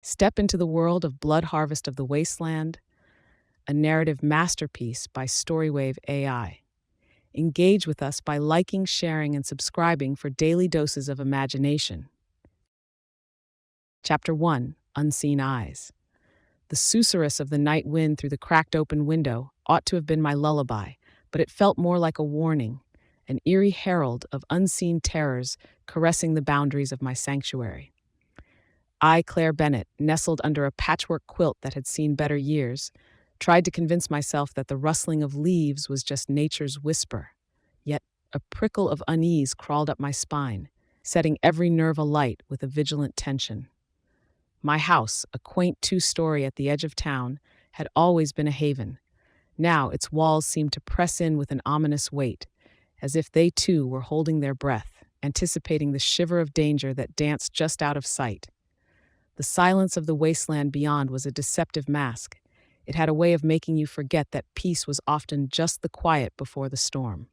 Step into the world of Blood Harvest of the Wasteland, a narrative masterpiece by StoryWave.ai. Engage with us by liking, sharing, and subscribing for daily doses of imagination. Chapter 1: Unseen Eyes. The susurrus of the night wind through the cracked open window ought to have been my lullaby, but it felt more like a warning, an eerie herald of unseen terrors caressing the boundaries of my sanctuary. I, Claire Bennett, nestled under a patchwork quilt that had seen better years, tried to convince myself that the rustling of leaves was just nature's whisper. Yet a prickle of unease crawled up my spine, setting every nerve alight with a vigilant tension. My house, a quaint two-story at the edge of town, had always been a haven. Now its walls seemed to press in with an ominous weight, as if they too were holding their breath, anticipating the shiver of danger that danced just out of sight. The silence of the wasteland beyond was a deceptive mask. It had a way of making you forget that peace was often just the quiet before the storm.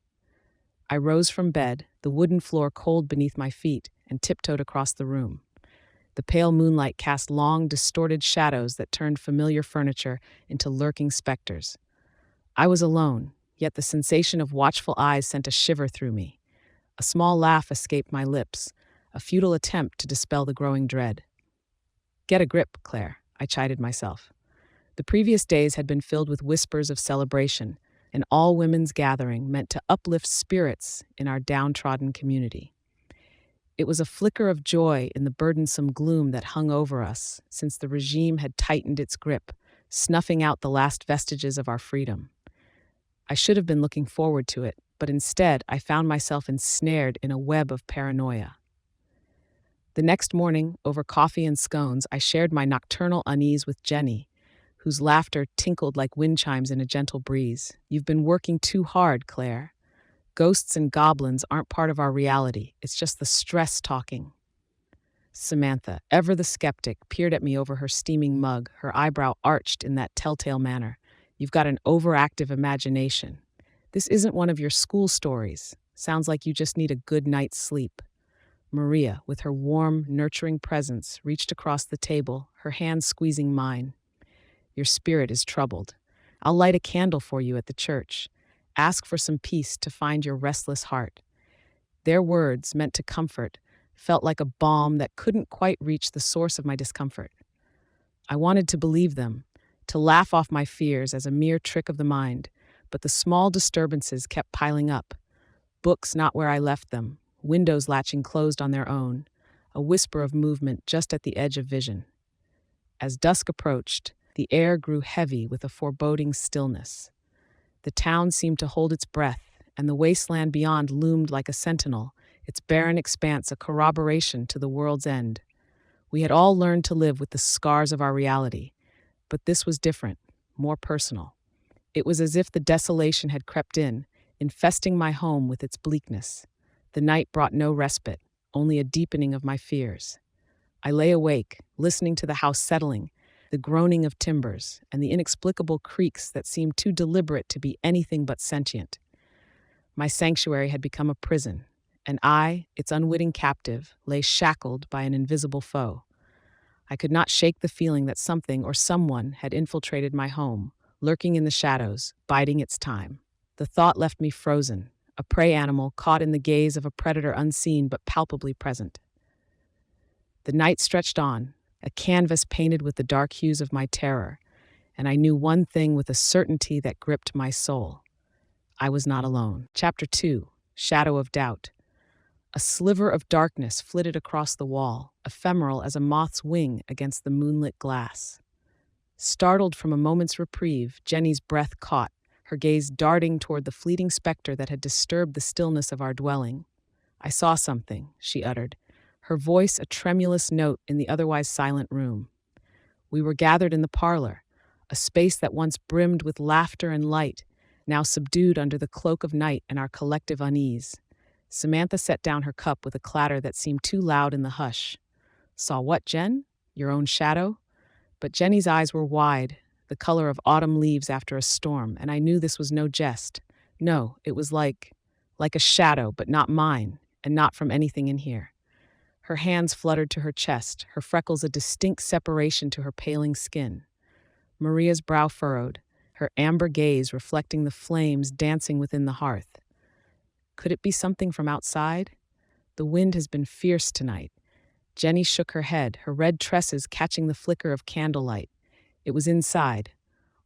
I rose from bed, the wooden floor cold beneath my feet, and tiptoed across the room. The pale moonlight cast long, distorted shadows that turned familiar furniture into lurking specters. I was alone, yet the sensation of watchful eyes sent a shiver through me. A small laugh escaped my lips, a futile attempt to dispel the growing dread. "Get a grip, Claire," I chided myself. The previous days had been filled with whispers of celebration, an all-women's gathering meant to uplift spirits in our downtrodden community. It was a flicker of joy in the burdensome gloom that hung over us since the regime had tightened its grip, snuffing out the last vestiges of our freedom. I should have been looking forward to it, but instead I found myself ensnared in a web of paranoia. The next morning, over coffee and scones, I shared my nocturnal unease with Jenny, whose laughter tinkled like wind chimes in a gentle breeze. "You've been working too hard, Claire. Ghosts and goblins aren't part of our reality. It's just the stress talking." Samantha, ever the skeptic, peered at me over her steaming mug, her eyebrow arched in that telltale manner. "You've got an overactive imagination. This isn't one of your school stories. Sounds like you just need a good night's sleep." Maria, with her warm, nurturing presence, reached across the table, her hand squeezing mine. "Your spirit is troubled. I'll light a candle for you at the church. Ask for some peace to find your restless heart." Their words, meant to comfort, felt like a balm that couldn't quite reach the source of my discomfort. I wanted to believe them, to laugh off my fears as a mere trick of the mind, but the small disturbances kept piling up. Books not where I left them, windows latching closed on their own, a whisper of movement just at the edge of vision. As dusk approached, the air grew heavy with a foreboding stillness. The town seemed to hold its breath, and the wasteland beyond loomed like a sentinel, its barren expanse a corroboration to the world's end. We had all learned to live with the scars of our reality, but this was different, more personal. It was as if the desolation had crept in, infesting my home with its bleakness. The night brought no respite, only a deepening of my fears. I lay awake, listening to the house settling, the groaning of timbers, and the inexplicable creaks that seemed too deliberate to be anything but sentient. My sanctuary had become a prison, and I, its unwitting captive, lay shackled by an invisible foe. I could not shake the feeling that something or someone had infiltrated my home, lurking in the shadows, biding its time. The thought left me frozen, a prey animal caught in the gaze of a predator unseen but palpably present. The night stretched on, a canvas painted with the dark hues of my terror, and I knew one thing with a certainty that gripped my soul. I was not alone. Chapter 2: Shadow of Doubt. A sliver of darkness flitted across the wall, ephemeral as a moth's wing against the moonlit glass. Startled from a moment's reprieve, Jenny's breath caught, her gaze darting toward the fleeting specter that had disturbed the stillness of our dwelling. "I saw something," she uttered, her voice a tremulous note in the otherwise silent room. We were gathered in the parlor, a space that once brimmed with laughter and light, now subdued under the cloak of night and our collective unease. Samantha set down her cup with a clatter that seemed too loud in the hush. "Saw what, Jen? Your own shadow?" But Jenny's eyes were wide, the color of autumn leaves after a storm, and I knew this was no jest. No, it was like a shadow, but not mine, and not from anything in here. Her hands fluttered to her chest, her freckles a distinct separation to her paling skin. Maria's brow furrowed, her amber gaze reflecting the flames dancing within the hearth. Could it be something from outside? The wind has been fierce tonight. Jenny shook her head, her red tresses catching the flicker of candlelight. It was inside.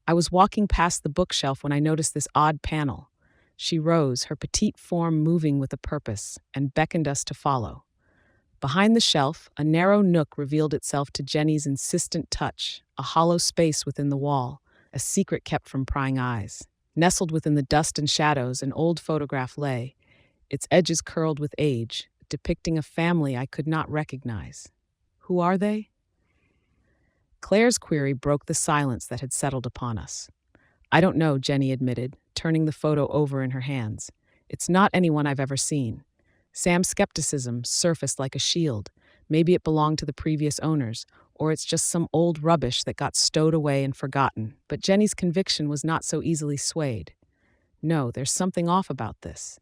I was walking past the bookshelf when I noticed this odd panel. She rose, her petite form moving with a purpose, and beckoned us to follow. Behind the shelf, a narrow nook revealed itself to Jenny's insistent touch, a hollow space within the wall, a secret kept from prying eyes. Nestled within the dust and shadows, an old photograph lay, its edges curled with age, depicting a family I could not recognize. Who are they? Claire's query broke the silence that had settled upon us. I don't know, Jenny admitted, turning the photo over in her hands. It's not anyone I've ever seen. Sam's skepticism surfaced like a shield. Maybe it belonged to the previous owners, or it's just some old rubbish that got stowed away and forgotten. But Jenny's conviction was not so easily swayed. No, there's something off about this.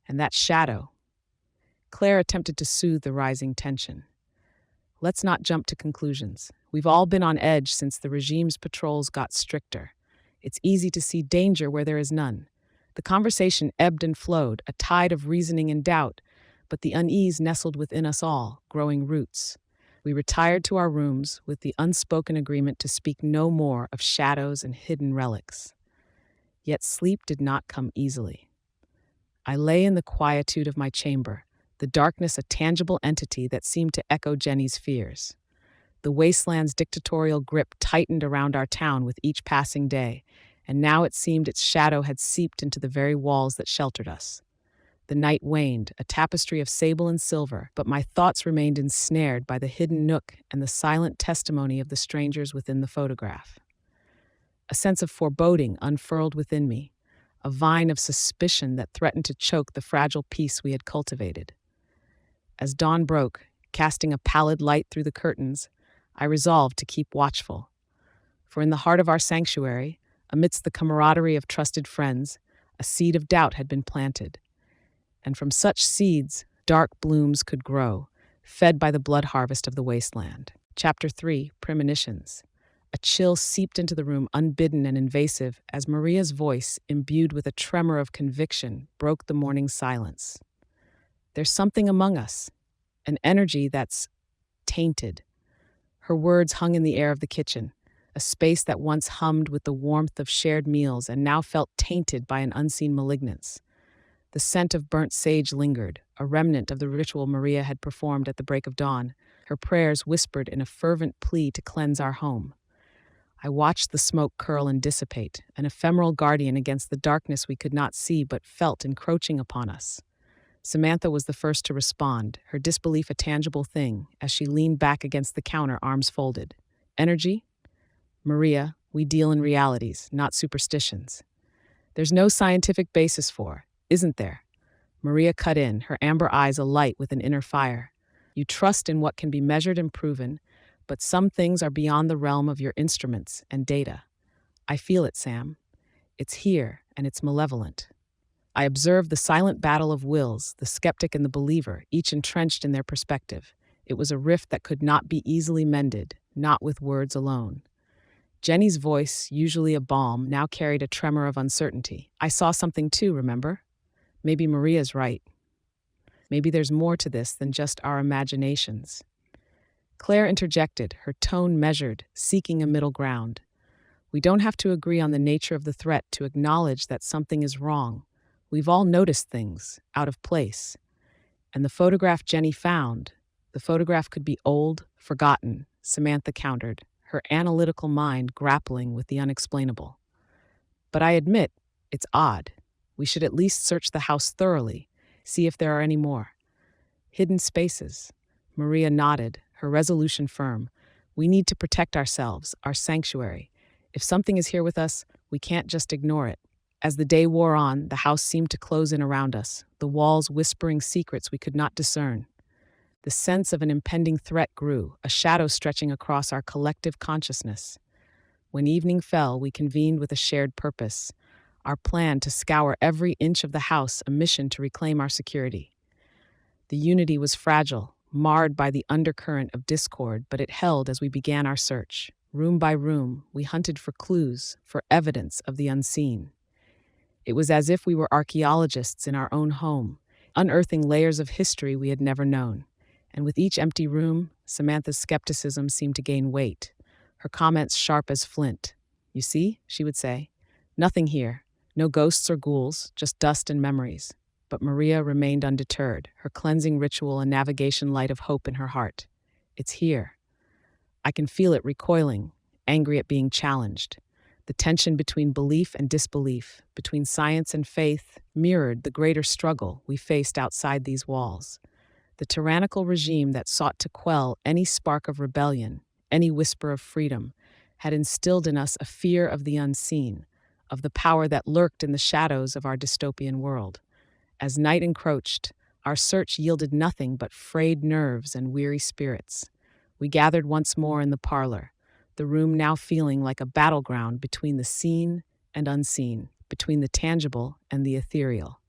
And that shadow. Claire attempted to soothe the rising tension. Let's not jump to conclusions. We've all been on edge since the regime's patrols got stricter. It's easy to see danger where there is none. The conversation ebbed and flowed, a tide of reasoning and doubt, but the unease nestled within us all, growing roots. We retired to our rooms with the unspoken agreement to speak no more of shadows and hidden relics. Yet sleep did not come easily. I lay in the quietude of my chamber, the darkness a tangible entity that seemed to echo Jenny's fears. The Wasteland's dictatorial grip tightened around our town with each passing day, and now it seemed its shadow had seeped into the very walls that sheltered us. The night waned, a tapestry of sable and silver, but my thoughts remained ensnared by the hidden nook and the silent testimony of the strangers within the photograph. A sense of foreboding unfurled within me, a vine of suspicion that threatened to choke the fragile peace we had cultivated. As dawn broke, casting a pallid light through the curtains, I resolved to keep watchful. For in the heart of our sanctuary, amidst the camaraderie of trusted friends, a seed of doubt had been planted. And from such seeds, dark blooms could grow, fed by the blood harvest of the wasteland. Chapter 3, Premonitions. A chill seeped into the room, unbidden and invasive, as Maria's voice, imbued with a tremor of conviction, broke the morning silence. There's something among us, an energy that's tainted. Her words hung in the air of the kitchen, a space that once hummed with the warmth of shared meals and now felt tainted by an unseen malignance. The scent of burnt sage lingered, a remnant of the ritual Maria had performed at the break of dawn, her prayers whispered in a fervent plea to cleanse our home. I watched the smoke curl and dissipate, an ephemeral guardian against the darkness we could not see but felt encroaching upon us. Samantha was the first to respond, her disbelief a tangible thing, as she leaned back against the counter, arms folded. Energy? Maria, we deal in realities, not superstitions. There's no scientific basis for, isn't there? Maria cut in, her amber eyes alight with an inner fire. You trust in what can be measured and proven, but some things are beyond the realm of your instruments and data. I feel it, Sam. It's here, and it's malevolent. I observed the silent battle of wills, the skeptic and the believer, each entrenched in their perspective. It was a rift that could not be easily mended, not with words alone. Jenny's voice, usually a balm, now carried a tremor of uncertainty. I saw something too, remember? Maybe Maria's right. Maybe there's more to this than just our imaginations. Claire interjected, her tone measured, seeking a middle ground. We don't have to agree on the nature of the threat to acknowledge that something is wrong. We've all noticed things, out of place. And the photograph Jenny found, the photograph could be old, forgotten, Samantha countered, her analytical mind grappling with the unexplainable. But I admit, it's odd. We should at least search the house thoroughly, see if there are any more. Hidden spaces. Maria nodded, her resolution firm. We need to protect ourselves, our sanctuary. If something is here with us, we can't just ignore it. As the day wore on, the house seemed to close in around us, the walls whispering secrets we could not discern. The sense of an impending threat grew, a shadow stretching across our collective consciousness. When evening fell, we convened with a shared purpose, our plan to scour every inch of the house, a mission to reclaim our security. The unity was fragile, marred by the undercurrent of discord, but it held as we began our search. Room by room, we hunted for clues, for evidence of the unseen. It was as if we were archaeologists in our own home, unearthing layers of history we had never known. And with each empty room, Samantha's skepticism seemed to gain weight, her comments sharp as flint. "You see," she would say, "nothing here. No ghosts or ghouls, just dust and memories." But Maria remained undeterred, her cleansing ritual a navigation light of hope in her heart. "It's here. I can feel it recoiling, angry at being challenged." The tension between belief and disbelief, between science and faith, mirrored the greater struggle we faced outside these walls. The tyrannical regime that sought to quell any spark of rebellion, any whisper of freedom, had instilled in us a fear of the unseen, of the power that lurked in the shadows of our dystopian world. As night encroached, our search yielded nothing but frayed nerves and weary spirits. We gathered once more in the parlor, the room now feeling like a battleground between the seen and unseen, between the tangible and the ethereal.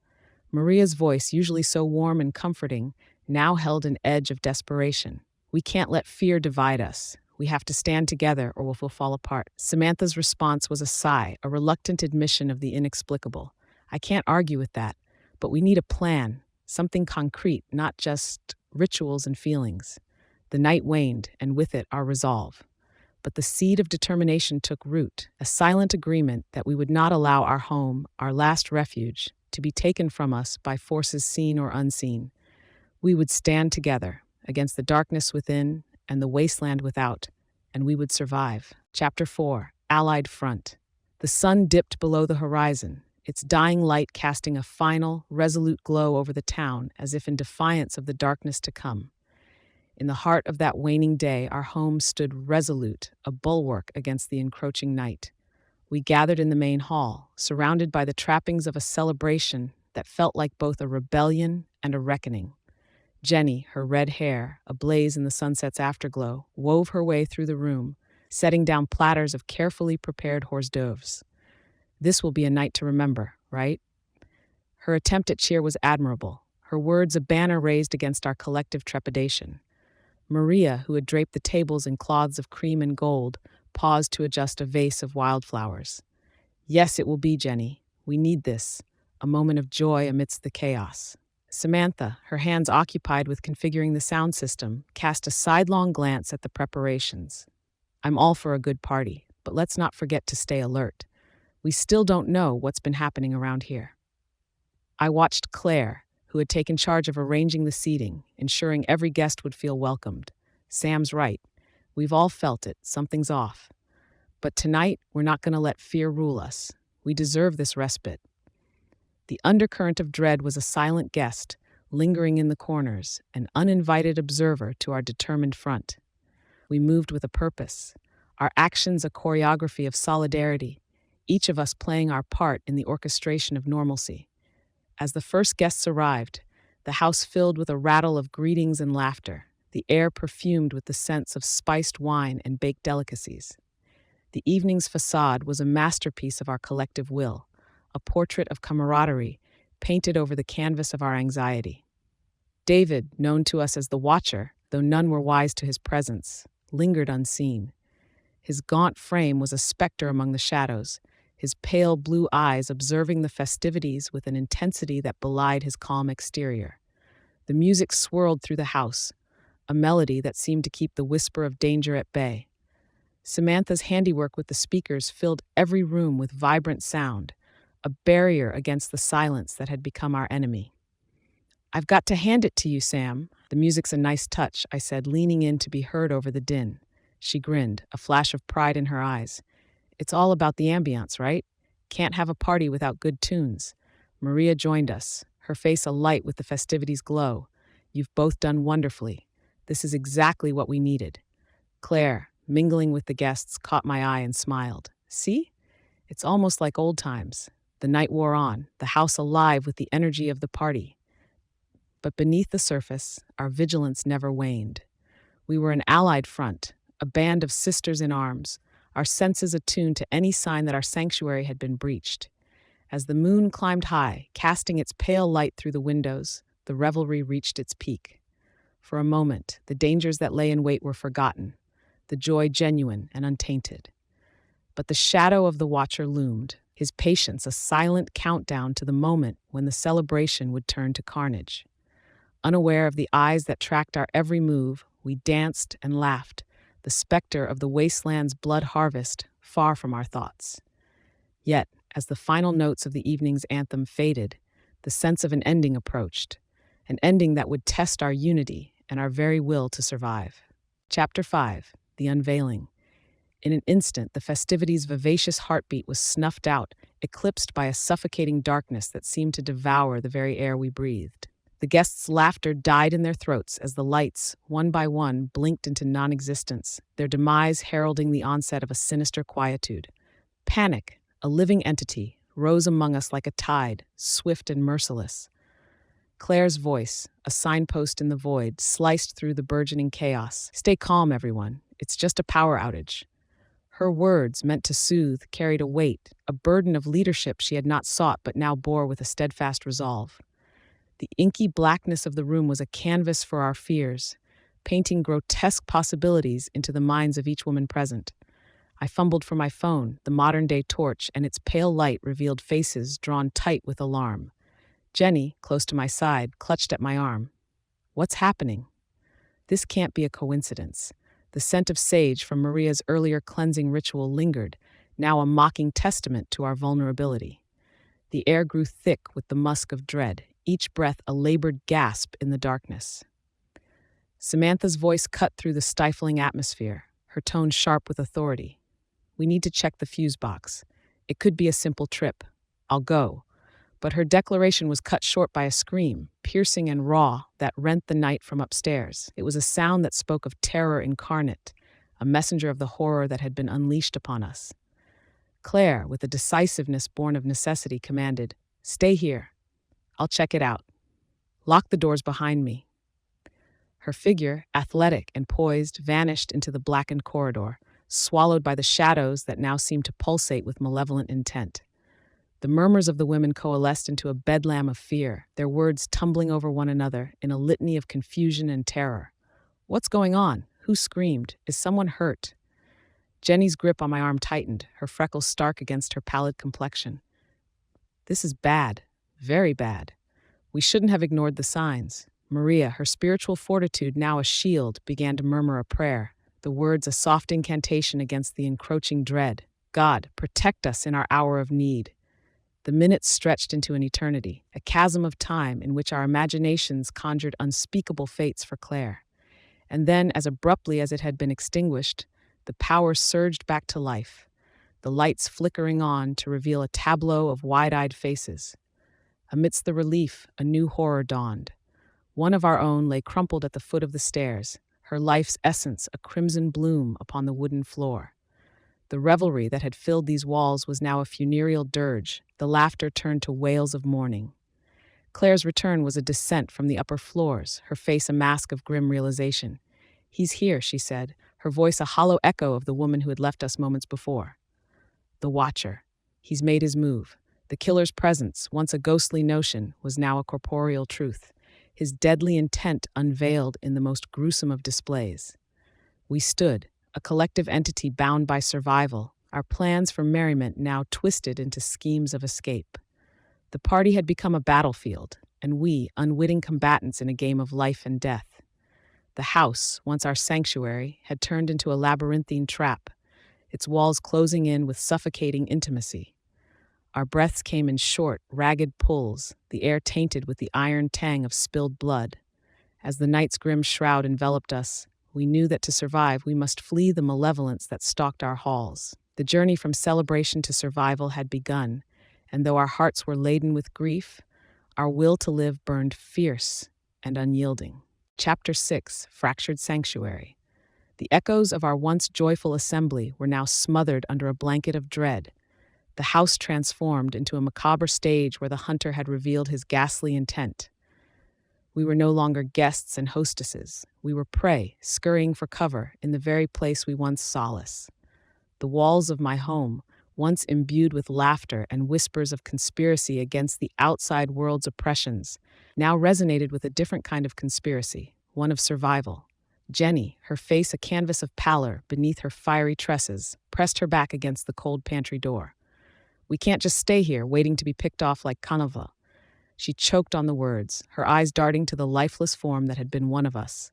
Maria's voice, usually so warm and comforting, now held an edge of desperation. "We can't let fear divide us. We have to stand together or we'll fall apart." Samantha's response was a sigh, a reluctant admission of the inexplicable. "I can't argue with that, but we need a plan, something concrete, not just rituals and feelings." The night waned, and with it our resolve. But the seed of determination took root, a silent agreement that we would not allow our home, our last refuge, to be taken from us by forces seen or unseen. We would stand together against the darkness within and the wasteland without, and we would survive. Chapter 4: Allied Front. The sun dipped below the horizon, its dying light casting a final, resolute glow over the town as if in defiance of the darkness to come. In the heart of that waning day, our home stood resolute, a bulwark against the encroaching night. We gathered in the main hall, surrounded by the trappings of a celebration that felt like both a rebellion and a reckoning. Jenny, her red hair ablaze in the sunset's afterglow, wove her way through the room, setting down platters of carefully prepared hors d'oeuvres. "This will be a night to remember, right?" Her attempt at cheer was admirable, her words a banner raised against our collective trepidation. Maria, who had draped the tables in cloths of cream and gold, paused to adjust a vase of wildflowers. "Yes, it will be, Jenny. We need this, a moment of joy amidst the chaos." Samantha, her hands occupied with configuring the sound system, cast a sidelong glance at the preparations. "I'm all for a good party, but let's not forget to stay alert. We still don't know what's been happening around here." I watched Claire, who had taken charge of arranging the seating, ensuring every guest would feel welcomed. Sam's right. We've all felt it. Something's off. But tonight, we're not going to let fear rule us. We deserve this respite. The undercurrent of dread was a silent guest, lingering in the corners, an uninvited observer to our determined front. We moved with a purpose, our actions a choreography of solidarity, each of us playing our part in the orchestration of normalcy. As the first guests arrived, the house filled with a rattle of greetings and laughter, the air perfumed with the scents of spiced wine and baked delicacies. The evening's facade was a masterpiece of our collective will, a portrait of camaraderie painted over the canvas of our anxiety. David, known to us as the Watcher, though none were wise to his presence, lingered unseen. His gaunt frame was a specter among the shadows, his pale blue eyes observing the festivities with an intensity that belied his calm exterior. The music swirled through the house, a melody that seemed to keep the whisper of danger at bay. Samantha's handiwork with the speakers filled every room with vibrant sound, a barrier against the silence that had become our enemy. "I've got to hand it to you, Sam. The music's a nice touch," I said, leaning in to be heard over the din. She grinned, a flash of pride in her eyes. "It's all about the ambiance, right? Can't have a party without good tunes." Maria joined us, her face alight with the festivities' glow. "You've both done wonderfully. This is exactly what we needed." Claire, mingling with the guests, caught my eye and smiled. "See? It's almost like old times." The night wore on, the house alive with the energy of the party. But beneath the surface, our vigilance never waned. We were an allied front, a band of sisters in arms, our senses attuned to any sign that our sanctuary had been breached. As the moon climbed high, casting its pale light through the windows, the revelry reached its peak. For a moment, the dangers that lay in wait were forgotten, the joy genuine and untainted. But the shadow of the watcher loomed, his patience a silent countdown to the moment when the celebration would turn to carnage. Unaware of the eyes that tracked our every move, we danced and laughed, the specter of the Wasteland's blood harvest far from our thoughts. Yet, as the final notes of the evening's anthem faded, the sense of an ending approached, an ending that would test our unity and our very will to survive. Chapter 5, The Unveiling. In an instant, the festivity's vivacious heartbeat was snuffed out, eclipsed by a suffocating darkness that seemed to devour the very air we breathed. The guests' laughter died in their throats as the lights, one by one, blinked into non-existence, their demise heralding the onset of a sinister quietude. Panic, a living entity, rose among us like a tide, swift and merciless. Claire's voice, a signpost in the void, sliced through the burgeoning chaos. "Stay calm, everyone. It's just a power outage." Her words, meant to soothe, carried a weight, a burden of leadership she had not sought but now bore with a steadfast resolve. The inky blackness of the room was a canvas for our fears, painting grotesque possibilities into the minds of each woman present. I fumbled for my phone, the modern-day torch, and its pale light revealed faces drawn tight with alarm. Jenny, close to my side, clutched at my arm. "What's happening?" This can't be a coincidence. The scent of sage from Maria's earlier cleansing ritual lingered, now a mocking testament to our vulnerability. The air grew thick with the musk of dread, each breath a labored gasp in the darkness. Samantha's voice cut through the stifling atmosphere, her tone sharp with authority. "We need to check the fuse box. It could be a simple trip. I'll go." But her declaration was cut short by a scream, piercing and raw, that rent the night from upstairs. It was a sound that spoke of terror incarnate, a messenger of the horror that had been unleashed upon us. Claire, with a decisiveness born of necessity, commanded, "Stay here. I'll check it out. Lock the doors behind me." Her figure, athletic and poised, vanished into the blackened corridor, swallowed by the shadows that now seemed to pulsate with malevolent intent. The murmurs of the women coalesced into a bedlam of fear, their words tumbling over one another in a litany of confusion and terror. "What's going on? Who screamed? Is someone hurt?" Jenny's grip on my arm tightened, her freckles stark against her pallid complexion. "This is bad, very bad. We shouldn't have ignored the signs." Maria, her spiritual fortitude now a shield, began to murmur a prayer, the words a soft incantation against the encroaching dread. "God, protect us in our hour of need." The minutes stretched into an eternity, a chasm of time in which our imaginations conjured unspeakable fates for Claire. And then, as abruptly as it had been extinguished, the power surged back to life, the lights flickering on to reveal a tableau of wide-eyed faces. Amidst the relief, a new horror dawned. One of our own lay crumpled at the foot of the stairs, her life's essence a crimson bloom upon the wooden floor. The revelry that had filled these walls was now a funereal dirge, the laughter turned to wails of mourning. Claire's return was a descent from the upper floors, her face a mask of grim realization. "He's here," she said, her voice a hollow echo of the woman who had left us moments before. The Watcher. He's made his move. The killer's presence, once a ghostly notion, was now a corporeal truth, his deadly intent unveiled in the most gruesome of displays. We stood, a collective entity bound by survival, our plans for merriment now twisted into schemes of escape. The party had become a battlefield, and we, unwitting combatants in a game of life and death. The house, once our sanctuary, had turned into a labyrinthine trap, its walls closing in with suffocating intimacy. Our breaths came in short, ragged pulls, the air tainted with the iron tang of spilled blood. As the night's grim shroud enveloped us, we knew that to survive we must flee the malevolence that stalked our halls. The journey from celebration to survival had begun, and though our hearts were laden with grief, our will to live burned fierce and unyielding. Chapter 6, Fractured Sanctuary. The echoes of our once joyful assembly were now smothered under a blanket of dread, the house transformed into a macabre stage where the hunter had revealed his ghastly intent. We were no longer guests and hostesses. We were prey, scurrying for cover in the very place we once solace. The walls of my home, once imbued with laughter and whispers of conspiracy against the outside world's oppressions, now resonated with a different kind of conspiracy, one of survival. Jenny, her face a canvas of pallor beneath her fiery tresses, pressed her back against the cold pantry door. We can't just stay here, waiting to be picked off like Canova. She choked on the words, her eyes darting to the lifeless form that had been one of us.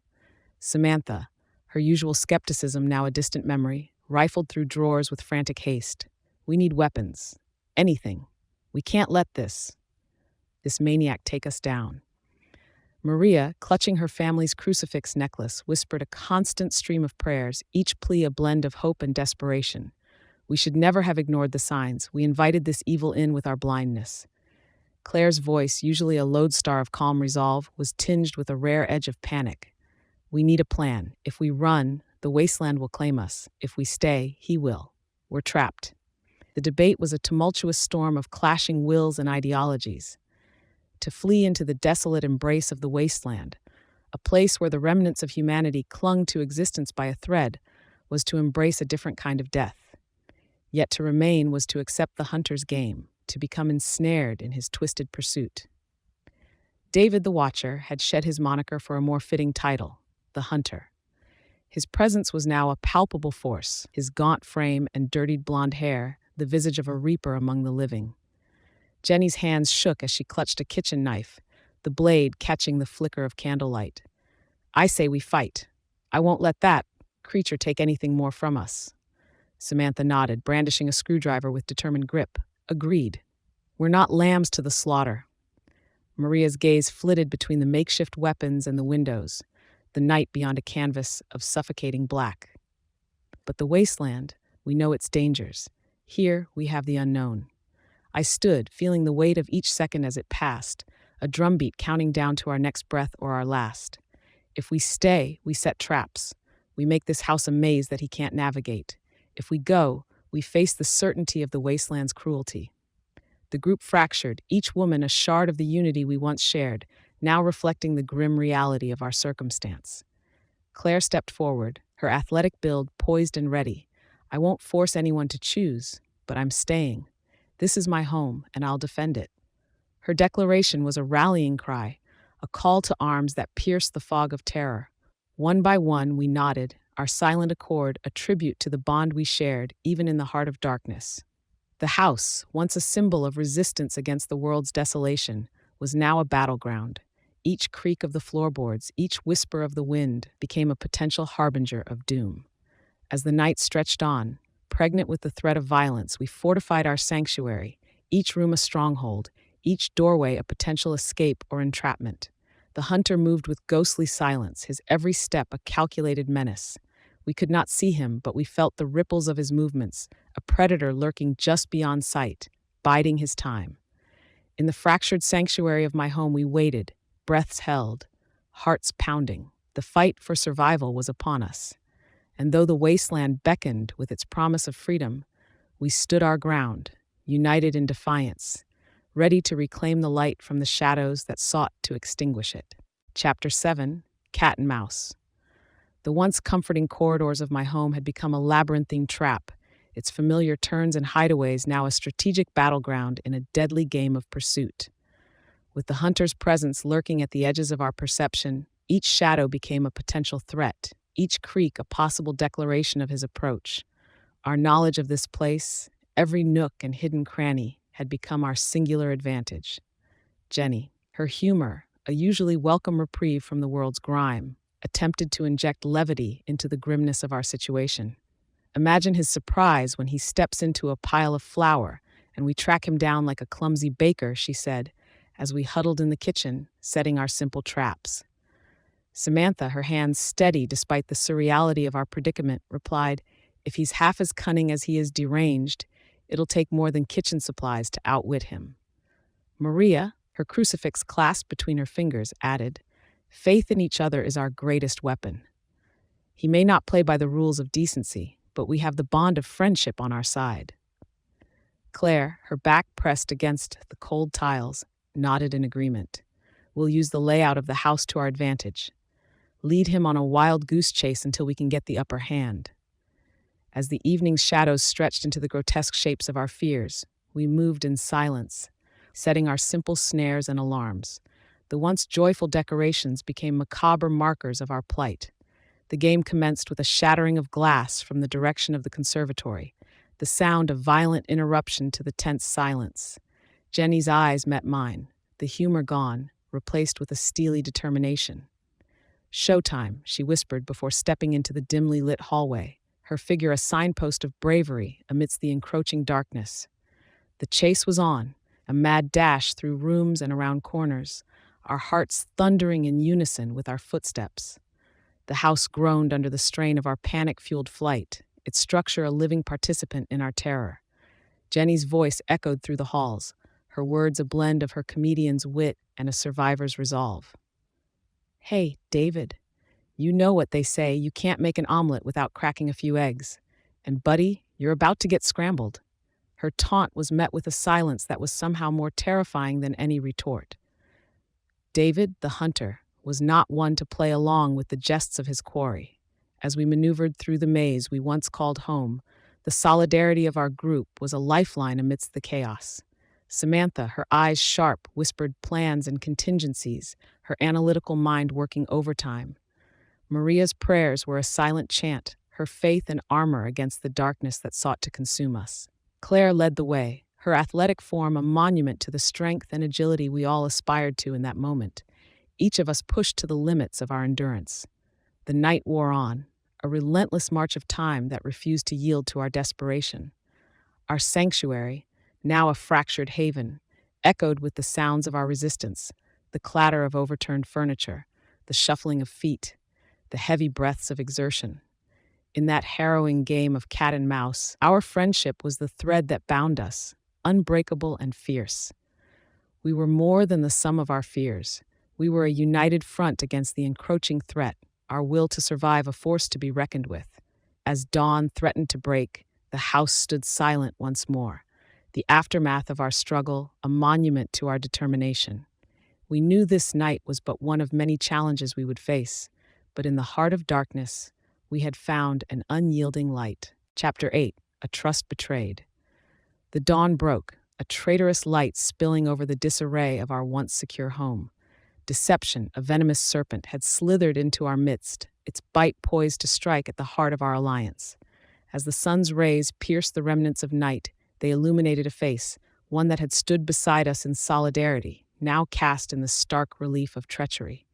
Samantha, her usual skepticism now a distant memory, rifled through drawers with frantic haste. We need weapons. Anything. We can't let this maniac take us down. Maria, clutching her family's crucifix necklace, whispered a constant stream of prayers, each plea a blend of hope and desperation. We should never have ignored the signs. We invited this evil in with our blindness. Claire's voice, usually a lodestar of calm resolve, was tinged with a rare edge of panic. We need a plan. If we run, the Wasteland will claim us. If we stay, he will. We're trapped. The debate was a tumultuous storm of clashing wills and ideologies. To flee into the desolate embrace of the Wasteland, a place where the remnants of humanity clung to existence by a thread, was to embrace a different kind of death. Yet to remain was to accept the hunter's game, to become ensnared in his twisted pursuit. David the Watcher had shed his moniker for a more fitting title, the Hunter. His presence was now a palpable force, his gaunt frame and dirtied blonde hair, the visage of a reaper among the living. Jenny's hands shook as she clutched a kitchen knife, the blade catching the flicker of candlelight. I say we fight. I won't let that creature take anything more from us. Samantha nodded, brandishing a screwdriver with determined grip. Agreed. We're not lambs to the slaughter. Maria's gaze flitted between the makeshift weapons and the windows, the night beyond a canvas of suffocating black. But the Wasteland, we know its dangers. Here we have the unknown. I stood, feeling the weight of each second as it passed, a drumbeat counting down to our next breath or our last. If we stay, we set traps. We make this house a maze that he can't navigate. If we go, we face the certainty of the Wasteland's cruelty. The group fractured, each woman a shard of the unity we once shared, now reflecting the grim reality of our circumstance. Claire stepped forward, her athletic build poised and ready. I won't force anyone to choose, but I'm staying. This is my home, and I'll defend it. Her declaration was a rallying cry, a call to arms that pierced the fog of terror. One by one, we nodded, our silent accord a tribute to the bond we shared, even in the heart of darkness. The house, once a symbol of resistance against the world's desolation, was now a battleground. Each creak of the floorboards, each whisper of the wind became a potential harbinger of doom. As the night stretched on, pregnant with the threat of violence, we fortified our sanctuary, each room a stronghold, each doorway a potential escape or entrapment. The hunter moved with ghostly silence, his every step a calculated menace. We could not see him, but we felt the ripples of his movements, a predator lurking just beyond sight, biding his time. In the fractured sanctuary of my home we waited, breaths held, hearts pounding. The fight for survival was upon us. And though the Wasteland beckoned with its promise of freedom, we stood our ground, united in defiance, ready to reclaim the light from the shadows that sought to extinguish it. Chapter 7, Cat and Mouse. The once comforting corridors of my home had become a labyrinthine trap, its familiar turns and hideaways now a strategic battleground in a deadly game of pursuit. With the hunter's presence lurking at the edges of our perception, each shadow became a potential threat, each creak a possible declaration of his approach. Our knowledge of this place, every nook and hidden cranny, had become our singular advantage. Jenny, her humor, a usually welcome reprieve from the world's grime, attempted to inject levity into the grimness of our situation. Imagine his surprise when he steps into a pile of flour and we track him down like a clumsy baker, she said, as we huddled in the kitchen, setting our simple traps. Samantha, her hands steady despite the surreality of our predicament, replied, "If he's half as cunning as he is deranged, it'll take more than kitchen supplies to outwit him." Maria, her crucifix clasped between her fingers, added, "Faith in each other is our greatest weapon. He may not play by the rules of decency, but we have the bond of friendship on our side." Claire, her back pressed against the cold tiles, nodded in agreement. "We'll use the layout of the house to our advantage. Lead him on a wild goose chase until we can get the upper hand." As the evening's shadows stretched into the grotesque shapes of our fears, we moved in silence, setting our simple snares and alarms. The once joyful decorations became macabre markers of our plight. The game commenced with a shattering of glass from the direction of the conservatory, the sound of violent interruption to the tense silence. Jenny's eyes met mine, the humor gone, replaced with a steely determination. "Showtime," she whispered before stepping into the dimly lit hallway, her figure a signpost of bravery amidst the encroaching darkness. The chase was on, a mad dash through rooms and around corners, our hearts thundering in unison with our footsteps. The house groaned under the strain of our panic-fueled flight, its structure a living participant in our terror. Jenny's voice echoed through the halls, her words a blend of her comedian's wit and a survivor's resolve. "Hey, David, you know what they say, you can't make an omelet without cracking a few eggs. And buddy, you're about to get scrambled." Her taunt was met with a silence that was somehow more terrifying than any retort. David, the hunter, was not one to play along with the jests of his quarry. As we maneuvered through the maze we once called home, the solidarity of our group was a lifeline amidst the chaos. Samantha, her eyes sharp, whispered plans and contingencies, her analytical mind working overtime. Maria's prayers were a silent chant, her faith an armor against the darkness that sought to consume us. Claire led the way, her athletic form a monument to the strength and agility we all aspired to in that moment. Each of us pushed to the limits of our endurance. The night wore on, a relentless march of time that refused to yield to our desperation. Our sanctuary, now a fractured haven, echoed with the sounds of our resistance, the clatter of overturned furniture, the shuffling of feet, the heavy breaths of exertion. In that harrowing game of cat and mouse, our friendship was the thread that bound us, unbreakable and fierce. We were more than the sum of our fears. We were a united front against the encroaching threat, our will to survive a force to be reckoned with. As dawn threatened to break, the house stood silent once more, the aftermath of our struggle a monument to our determination. We knew this night was but one of many challenges we would face, but in the heart of darkness, we had found an unyielding light. Chapter 8, A Trust Betrayed. The dawn broke, a traitorous light spilling over the disarray of our once secure home. Deception, a venomous serpent, had slithered into our midst, its bite poised to strike at the heart of our alliance. As the sun's rays pierced the remnants of night, they illuminated a face, one that had stood beside us in solidarity, now cast in the stark relief of treachery.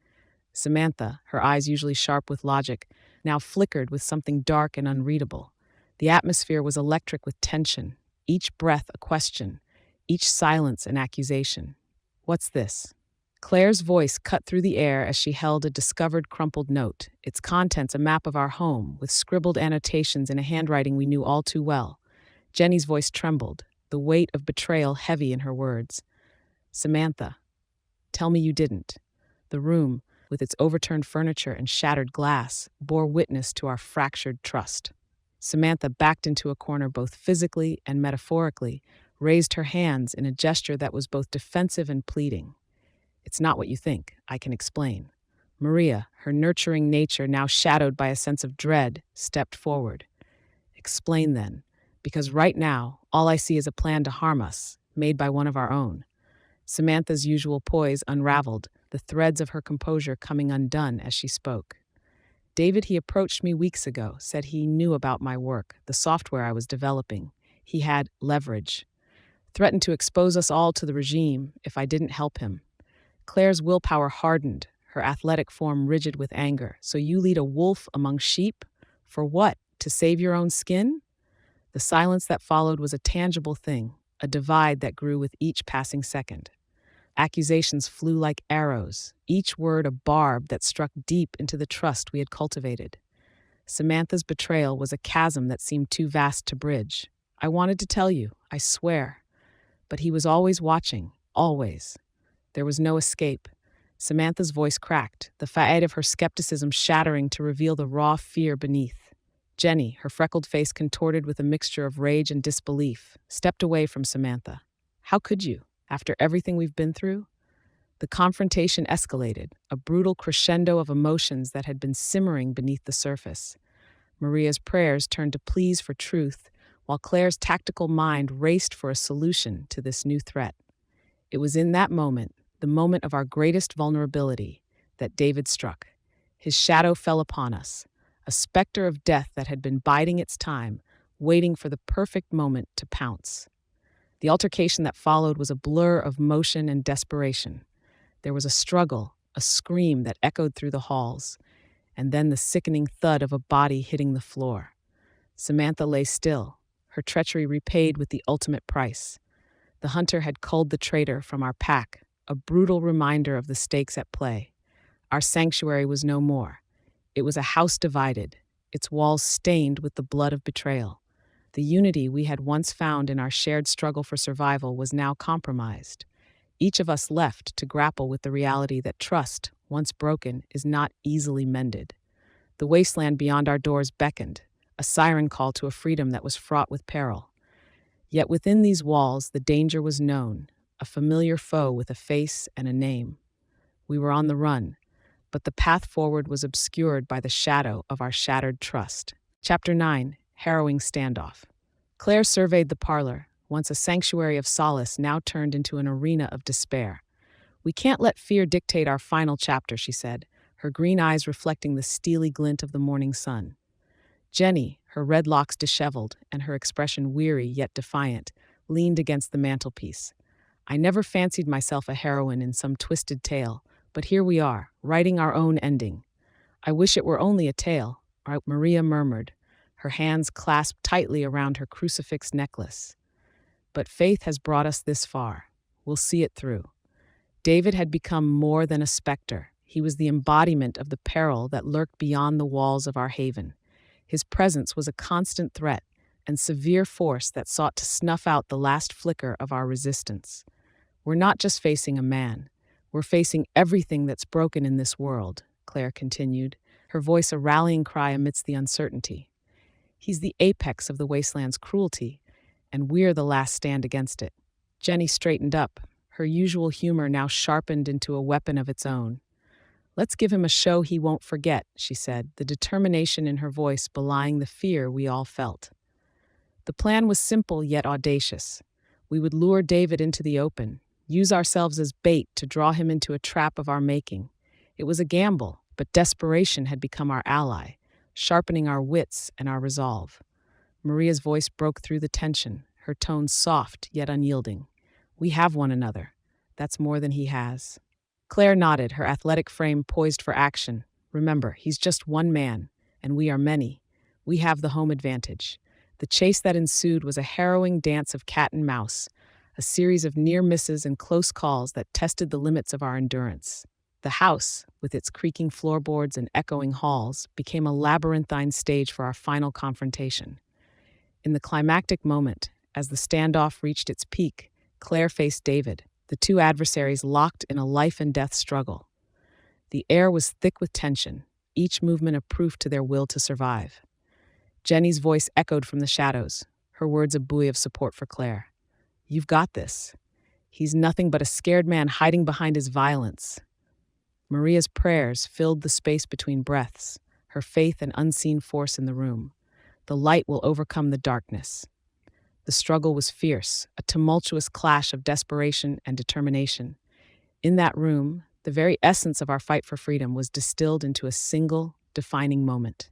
Samantha, her eyes usually sharp with logic, now flickered with something dark and unreadable. The atmosphere was electric with tension, each breath a question, each silence an accusation. "What's this?" Claire's voice cut through the air as she held a discovered crumpled note, its contents a map of our home, with scribbled annotations in a handwriting we knew all too well. Jenny's voice trembled, the weight of betrayal heavy in her words. "Samantha, tell me you didn't." The room, with its overturned furniture and shattered glass, bore witness to our fractured trust. Samantha backed into a corner both physically and metaphorically, raised her hands in a gesture that was both defensive and pleading. "It's not what you think, I can explain." Maria, her nurturing nature now shadowed by a sense of dread, stepped forward. "Explain then, because right now, all I see is a plan to harm us, made by one of our own." Samantha's usual poise unraveled, the threads of her composure coming undone as she spoke. "David, he approached me weeks ago, said he knew about my work, the software I was developing. He had leverage. Threatened to expose us all to the regime if I didn't help him. Claire's willpower hardened, her athletic form rigid with anger. So you lead a wolf among sheep? For what? To save your own skin?" The silence that followed was a tangible thing, a divide that grew with each passing second. Accusations flew like arrows, each word a barb that struck deep into the trust we had cultivated. Samantha's betrayal was a chasm that seemed too vast to bridge. "I wanted to tell you, I swear." But he was always watching, always. There was no escape. Samantha's voice cracked, the facade of her skepticism shattering to reveal the raw fear beneath. Jenny, her freckled face contorted with a mixture of rage and disbelief, stepped away from Samantha. "How could you, after everything we've been through?" The confrontation escalated, a brutal crescendo of emotions that had been simmering beneath the surface. Maria's prayers turned to pleas for truth, while Claire's tactical mind raced for a solution to this new threat. It was in that moment, the moment of our greatest vulnerability, that David struck. His shadow fell upon us, a specter of death that had been biding its time, waiting for the perfect moment to pounce. The altercation that followed was a blur of motion and desperation. There was a struggle, a scream that echoed through the halls, and then the sickening thud of a body hitting the floor. Samantha lay still, her treachery repaid with the ultimate price. The hunter had culled the traitor from our pack, a brutal reminder of the stakes at play. Our sanctuary was no more. It was a house divided, its walls stained with the blood of betrayal. The unity we had once found in our shared struggle for survival was now compromised. Each of us left to grapple with the reality that trust, once broken, is not easily mended. The wasteland beyond our doors beckoned, a siren call to a freedom that was fraught with peril. Yet within these walls, the danger was known, a familiar foe with a face and a name. We were on the run, but the path forward was obscured by the shadow of our shattered trust. Chapter 9, Harrowing Standoff. Claire surveyed the parlor, once a sanctuary of solace now turned into an arena of despair. "We can't let fear dictate our final chapter," she said, her green eyes reflecting the steely glint of the morning sun. Jenny, her red locks disheveled and her expression weary yet defiant, leaned against the mantelpiece. "I never fancied myself a heroine in some twisted tale, but here we are, writing our own ending." "I wish it were only a tale," Maria murmured, her hands clasped tightly around her crucifix necklace. "But faith has brought us this far. We'll see it through." David had become more than a specter. He was the embodiment of the peril that lurked beyond the walls of our haven. His presence was a constant threat and severe force that sought to snuff out the last flicker of our resistance. "We're not just facing a man. We're facing everything that's broken in this world," Claire continued, her voice a rallying cry amidst the uncertainty. "He's the apex of the wasteland's cruelty, and we're the last stand against it." Jenny straightened up, her usual humor now sharpened into a weapon of its own. "Let's give him a show he won't forget," she said, the determination in her voice belying the fear we all felt. The plan was simple yet audacious. We would lure David into the open, use ourselves as bait to draw him into a trap of our making. It was a gamble, but desperation had become our ally, sharpening our wits and our resolve. Maria's voice broke through the tension, her tone soft yet unyielding. "We have one another. That's more than he has." Claire nodded, her athletic frame poised for action. "Remember, he's just one man, and we are many. We have the home advantage." The chase that ensued was a harrowing dance of cat and mouse, a series of near misses and close calls that tested the limits of our endurance. The house, with its creaking floorboards and echoing halls, became a labyrinthine stage for our final confrontation. In the climactic moment, as the standoff reached its peak, Claire faced David, the two adversaries locked in a life-and-death struggle. The air was thick with tension, each movement a proof to their will to survive. Jenny's voice echoed from the shadows, her words a buoy of support for Claire. "You've got this. He's nothing but a scared man hiding behind his violence." Maria's prayers filled the space between breaths, her faith an unseen force in the room. "The light will overcome the darkness." The struggle was fierce, a tumultuous clash of desperation and determination. In that room, the very essence of our fight for freedom was distilled into a single, defining moment.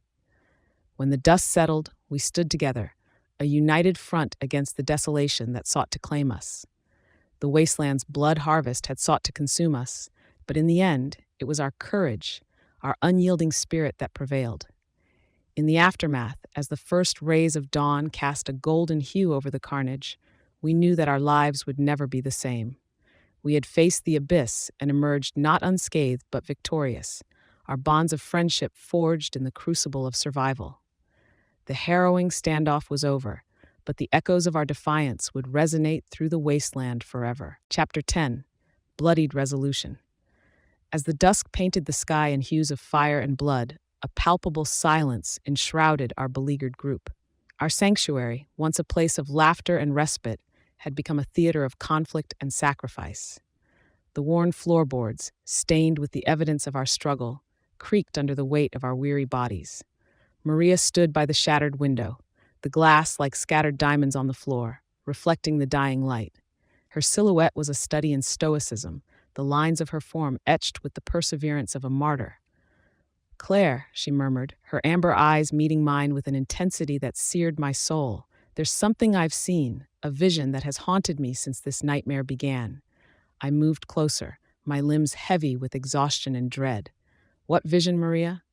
When the dust settled, we stood together, a united front against the desolation that sought to claim us. The wasteland's blood harvest had sought to consume us, but in the end, it was our courage, our unyielding spirit that prevailed. In the aftermath, as the first rays of dawn cast a golden hue over the carnage, we knew that our lives would never be the same. We had faced the abyss and emerged not unscathed but victorious, our bonds of friendship forged in the crucible of survival. The harrowing standoff was over, but the echoes of our defiance would resonate through the wasteland forever. Chapter 10, Bloodied Resolution. As the dusk painted the sky in hues of fire and blood, a palpable silence enshrouded our beleaguered group. Our sanctuary, once a place of laughter and respite, had become a theater of conflict and sacrifice. The worn floorboards, stained with the evidence of our struggle, creaked under the weight of our weary bodies. Maria stood by the shattered window, the glass like scattered diamonds on the floor, reflecting the dying light. Her silhouette was a study in stoicism, the lines of her form etched with the perseverance of a martyr. "Claire," she murmured, her amber eyes meeting mine with an intensity that seared my soul, "there's something I've seen, a vision that has haunted me since this nightmare began." I moved closer, my limbs heavy with exhaustion and dread. "What vision, Maria?"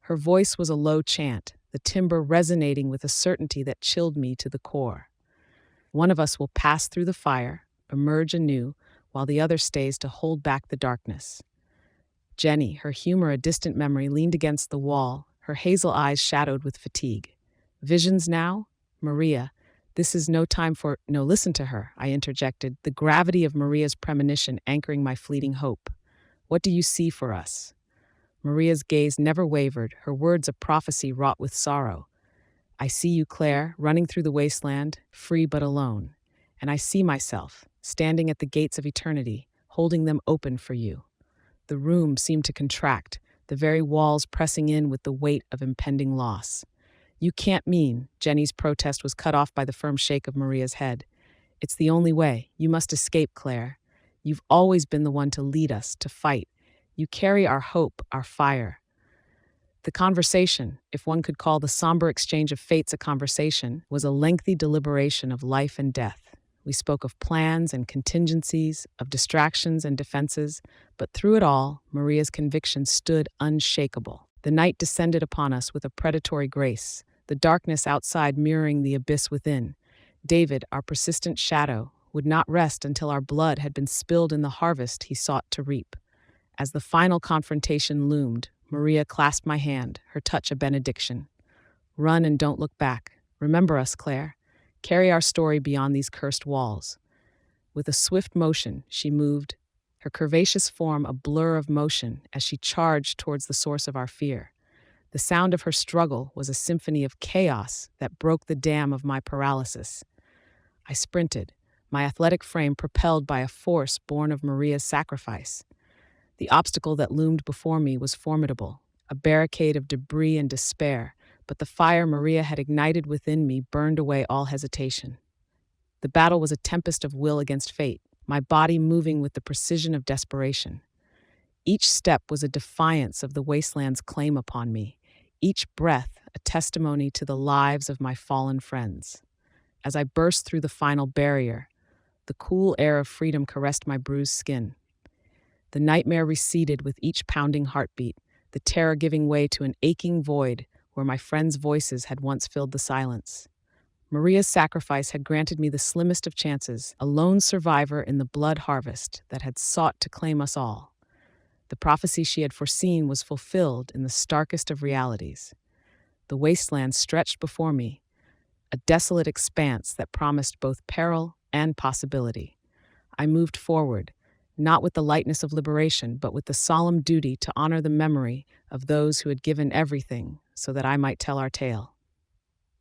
Her voice was a low chant, the timbre resonating with a certainty that chilled me to the core. "One of us will pass through the fire, emerge anew, while the other stays to hold back the darkness." Jenny, her humor a distant memory, leaned against the wall, her hazel eyes shadowed with fatigue. "Visions now? Maria, this is no time for—" "No, listen to her," I interjected, the gravity of Maria's premonition anchoring my fleeting hope. "What do you see for us?" Maria's gaze never wavered, her words a prophecy wrought with sorrow. "I see you, Claire, running through the wasteland, free but alone. And I see myself, standing at the gates of eternity, holding them open for you." The room seemed to contract, the very walls pressing in with the weight of impending loss. "You can't mean," Jenny's protest was cut off by the firm shake of Maria's head. "It's the only way. You must escape, Claire. You've always been the one to lead us, to fight. You carry our hope, our fire." The conversation, if one could call the somber exchange of fates a conversation, was a lengthy deliberation of life and death. We spoke of plans and contingencies, of distractions and defenses, but through it all, Maria's conviction stood unshakable. The night descended upon us with a predatory grace, the darkness outside mirroring the abyss within. David, our persistent shadow, would not rest until our blood had been spilled in the harvest he sought to reap. As the final confrontation loomed, Maria clasped my hand, her touch a benediction. "Run and don't look back. Remember us, Claire. Carry our story beyond these cursed walls." With a swift motion, she moved, her curvaceous form a blur of motion as she charged towards the source of our fear. The sound of her struggle was a symphony of chaos that broke the dam of my paralysis. I sprinted, my athletic frame propelled by a force born of Maria's sacrifice. The obstacle that loomed before me was formidable, a barricade of debris and despair, but the fire Maria had ignited within me burned away all hesitation. The battle was a tempest of will against fate, my body moving with the precision of desperation. Each step was a defiance of the wasteland's claim upon me, each breath a testimony to the lives of my fallen friends. As I burst through the final barrier, the cool air of freedom caressed my bruised skin. The nightmare receded with each pounding heartbeat, the terror giving way to an aching void where my friends' voices had once filled the silence. Maria's sacrifice had granted me the slimmest of chances, a lone survivor in the blood harvest that had sought to claim us all. The prophecy she had foreseen was fulfilled in the starkest of realities. The wasteland stretched before me, a desolate expanse that promised both peril and possibility. I moved forward, not with the lightness of liberation, but with the solemn duty to honor the memory of those who had given everything so that I might tell our tale.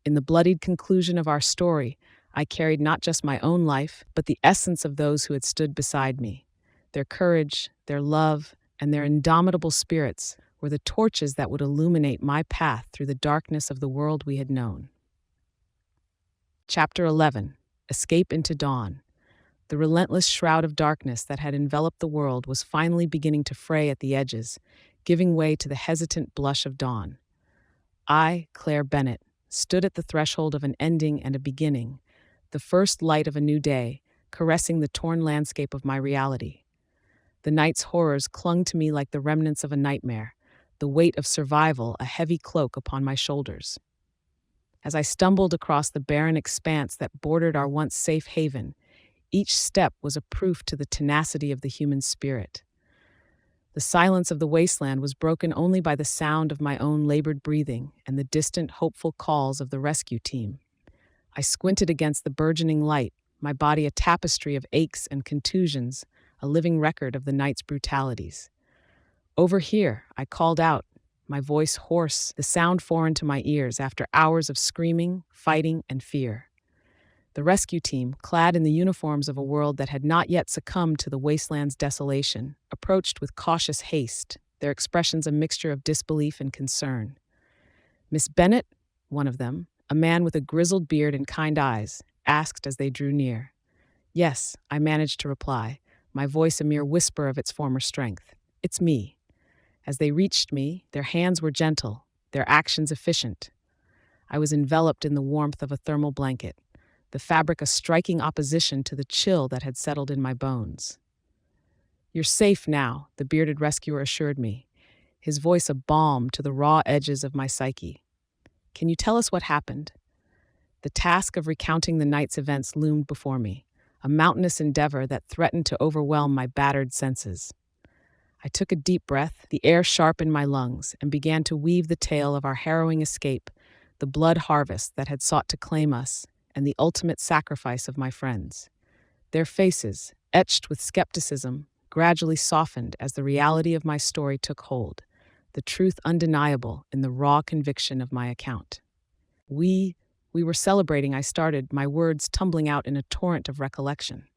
In the bloodied conclusion of our story, I carried not just my own life, but the essence of those who had stood beside me. Their courage, their love, and their indomitable spirits were the torches that would illuminate my path through the darkness of the world we had known. Chapter 11. Escape into Dawn. The relentless shroud of darkness that had enveloped the world was finally beginning to fray at the edges, giving way to the hesitant blush of dawn. I, Claire Bennett, stood at the threshold of an ending and a beginning, the first light of a new day, caressing the torn landscape of my reality. The night's horrors clung to me like the remnants of a nightmare, the weight of survival a heavy cloak upon my shoulders. As I stumbled across the barren expanse that bordered our once safe haven, each step was a proof to the tenacity of the human spirit. The silence of the wasteland was broken only by the sound of my own labored breathing and the distant, hopeful calls of the rescue team. I squinted against the burgeoning light, my body a tapestry of aches and contusions, a living record of the night's brutalities. "Over here," I called out, my voice hoarse, the sound foreign to my ears after hours of screaming, fighting, and fear. The rescue team, clad in the uniforms of a world that had not yet succumbed to the wasteland's desolation, approached with cautious haste, their expressions a mixture of disbelief and concern. "Miss Bennett," one of them, a man with a grizzled beard and kind eyes, asked as they drew near. "Yes," I managed to reply, my voice a mere whisper of its former strength. It's me. As they reached me, their hands were gentle, their actions efficient. I was enveloped in the warmth of a thermal blanket, the fabric a striking opposition to the chill that had settled in my bones. "You're safe now," the bearded rescuer assured me, his voice a balm to the raw edges of my psyche. "Can you tell us what happened?" The task of recounting the night's events loomed before me, a mountainous endeavor that threatened to overwhelm my battered senses. I took a deep breath, the air sharp in my lungs, and began to weave the tale of our harrowing escape, the blood harvest that had sought to claim us, and the ultimate sacrifice of my friends. Their faces, etched with skepticism, gradually softened as the reality of my story took hold, the truth undeniable in the raw conviction of my account. We were celebrating, I started, my words tumbling out in a torrent of recollection.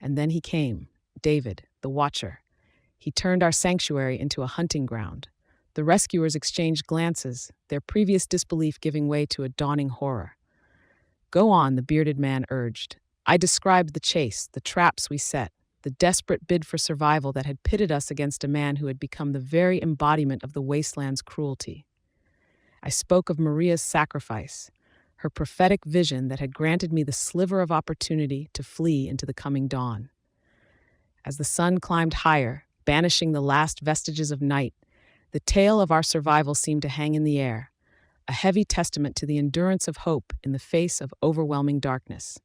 And then he came, David, the watcher. He turned our sanctuary into a hunting ground. The rescuers exchanged glances, their previous disbelief giving way to a dawning horror. "Go on," the bearded man urged. I described the chase, the traps we set, the desperate bid for survival that had pitted us against a man who had become the very embodiment of the Wasteland's cruelty. I spoke of Maria's sacrifice, her prophetic vision that had granted me the sliver of opportunity to flee into the coming dawn. As the sun climbed higher, banishing the last vestiges of night, the tale of our survival seemed to hang in the air, a heavy testament to the endurance of hope in the face of overwhelming darkness.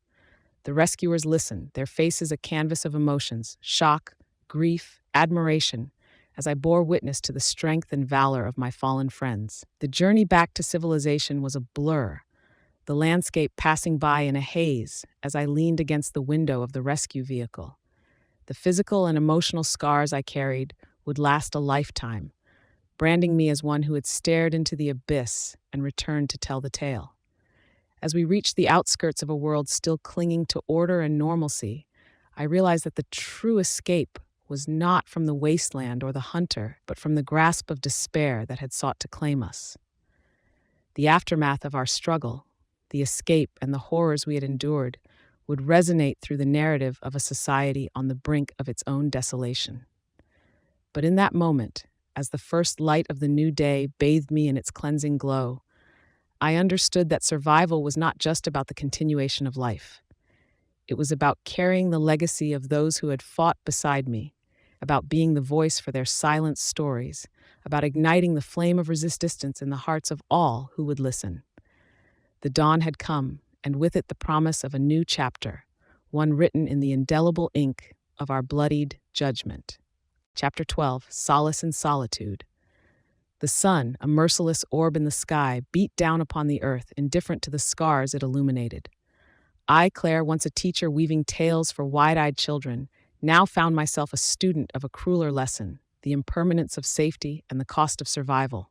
The rescuers listened, their faces a canvas of emotions, shock, grief, admiration, as I bore witness to the strength and valor of my fallen friends. The journey back to civilization was a blur, the landscape passing by in a haze as I leaned against the window of the rescue vehicle. The physical and emotional scars I carried would last a lifetime, branding me as one who had stared into the abyss and returned to tell the tale. As we reached the outskirts of a world still clinging to order and normalcy, I realized that the true escape was not from the wasteland or the hunter, but from the grasp of despair that had sought to claim us. The aftermath of our struggle, the escape and the horrors we had endured, would resonate through the narrative of a society on the brink of its own desolation. But in that moment, as the first light of the new day bathed me in its cleansing glow, I understood that survival was not just about the continuation of life. It was about carrying the legacy of those who had fought beside me, about being the voice for their silenced stories, about igniting the flame of resistance in the hearts of all who would listen. The dawn had come, and with it the promise of a new chapter, one written in the indelible ink of our bloodied judgment. Chapter 12, Solace in Solitude. The sun, a merciless orb in the sky, beat down upon the earth, indifferent to the scars it illuminated. I, Claire, once a teacher weaving tales for wide-eyed children, now found myself a student of a crueler lesson, the impermanence of safety and the cost of survival.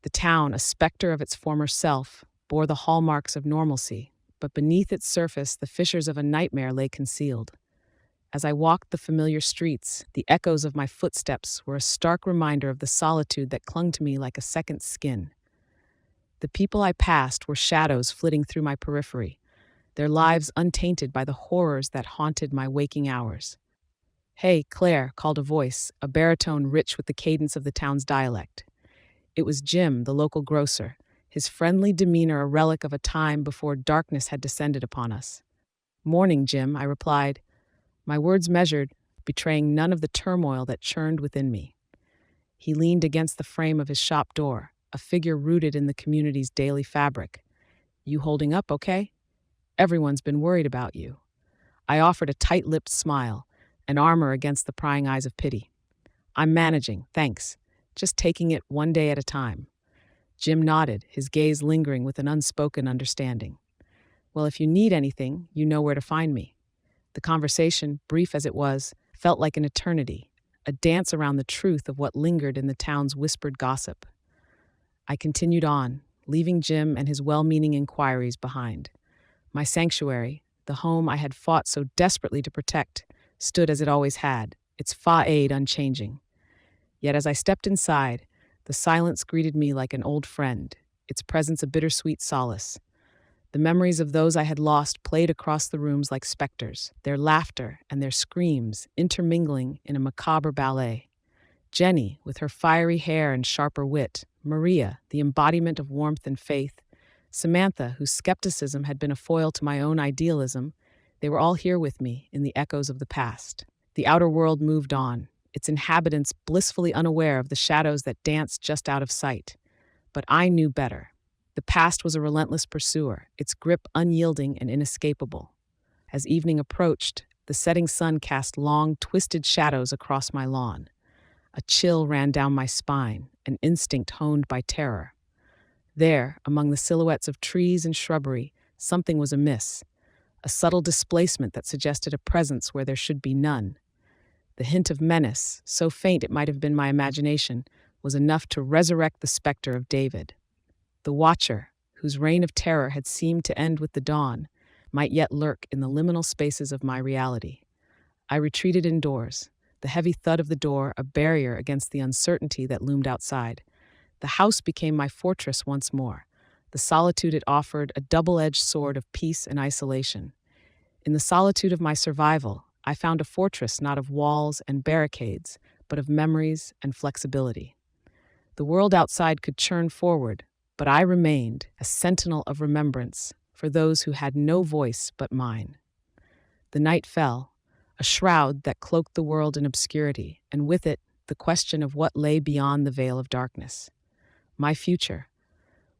The town, a specter of its former self, bore the hallmarks of normalcy, but beneath its surface the fissures of a nightmare lay concealed. As I walked the familiar streets, the echoes of my footsteps were a stark reminder of the solitude that clung to me like a second skin. The people I passed were shadows flitting through my periphery, their lives untainted by the horrors that haunted my waking hours. "Hey, Claire," called a voice, a baritone rich with the cadence of the town's dialect. It was Jim, the local grocer, his friendly demeanor a relic of a time before darkness had descended upon us. "Morning, Jim," I replied, my words measured, betraying none of the turmoil that churned within me. He leaned against the frame of his shop door, a figure rooted in the community's daily fabric. "You holding up, okay? Everyone's been worried about you." I offered a tight-lipped smile, an armor against the prying eyes of pity. "I'm managing, thanks. Just taking it one day at a time." Jim nodded, his gaze lingering with an unspoken understanding. "Well, if you need anything, you know where to find me." The conversation, brief as it was, felt like an eternity, a dance around the truth of what lingered in the town's whispered gossip. I continued on, leaving Jim and his well-meaning inquiries behind. My sanctuary, the home I had fought so desperately to protect, stood as it always had, its façade unchanging. Yet as I stepped inside, the silence greeted me like an old friend, its presence a bittersweet solace. The memories of those I had lost played across the rooms like specters, their laughter and their screams intermingling in a macabre ballet. Jenny, with her fiery hair and sharper wit, Maria, the embodiment of warmth and faith, Samantha, whose skepticism had been a foil to my own idealism, they were all here with me in the echoes of the past. The outer world moved on, its inhabitants blissfully unaware of the shadows that danced just out of sight. But I knew better. The past was a relentless pursuer, its grip unyielding and inescapable. As evening approached, the setting sun cast long, twisted shadows across my lawn. A chill ran down my spine, an instinct honed by terror. There, among the silhouettes of trees and shrubbery, something was amiss, a subtle displacement that suggested a presence where there should be none. The hint of menace, so faint it might have been my imagination, was enough to resurrect the specter of David. The Watcher, whose reign of terror had seemed to end with the dawn, might yet lurk in the liminal spaces of my reality. I retreated indoors, the heavy thud of the door a barrier against the uncertainty that loomed outside. The house became my fortress once more. The solitude it offered a double-edged sword of peace and isolation. In the solitude of my survival, I found a fortress not of walls and barricades, but of memories and flexibility. The world outside could churn forward, but I remained a sentinel of remembrance for those who had no voice but mine. The night fell, a shroud that cloaked the world in obscurity, and with it, the question of what lay beyond the veil of darkness. My future,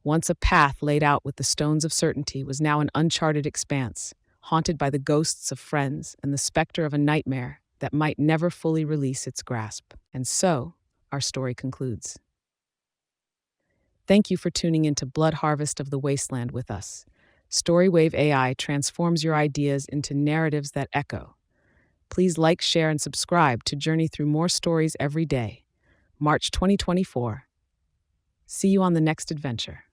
once a path laid out with the stones of certainty, was now an uncharted expanse, haunted by the ghosts of friends and the specter of a nightmare that might never fully release its grasp. And so, our story concludes. Thank you for tuning into Blood Harvest of the Wasteland with us. StoryWave.ai transforms your ideas into narratives that echo. Please like, share, and subscribe to journey through more stories every day. March 2024. See you on the next adventure.